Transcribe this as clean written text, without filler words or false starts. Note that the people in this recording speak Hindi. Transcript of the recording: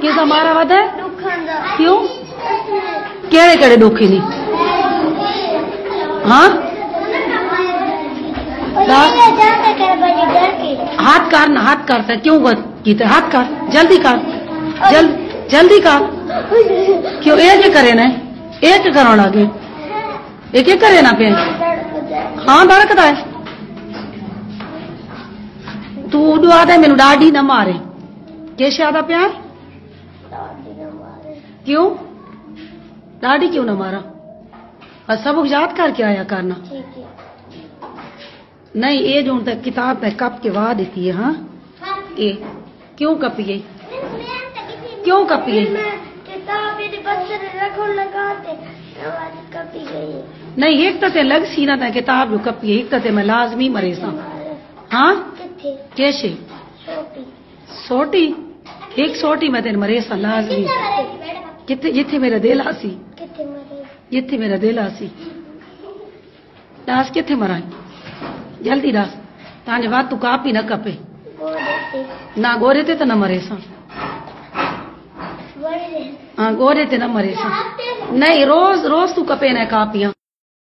किसा मारा वध है क्यों केड़े केड़े दुखी नहीं हाँ हाथ कर ना हाथ करता क्यों कीते हाथ कर जल्दी कर जल्दी कर क्यों एक करे ना एक करो लगे एक करे ना पे हाँ धड़कता है तू उडू आदा मैनू डाडी ना मारे कैसे आदा प्यार क्यों डाडी क्यों ना मारा और सब याद करके आया करना नहीं ये जो तक किताब तक कप के वाद देती है हाँ ये क्यों कपिए क्यों कपिए नहीं एक तो लग सी ना था किताब जो कपिए एक तो मैं लाजमी मरे सा हाँ कैसे सोटी एक सोटी मैं तेन मरे सा लाजमी किथे जिथे मेरा दिल आसी जिथे मेरा दिल आसी दास किथे मरा जल्दी दास तांजे बात तू कापी न कपे ना गोरे ते न मरे सा हाँ गोरे ते न मरे सा नहीं रोज रोज तू कपे न कापियां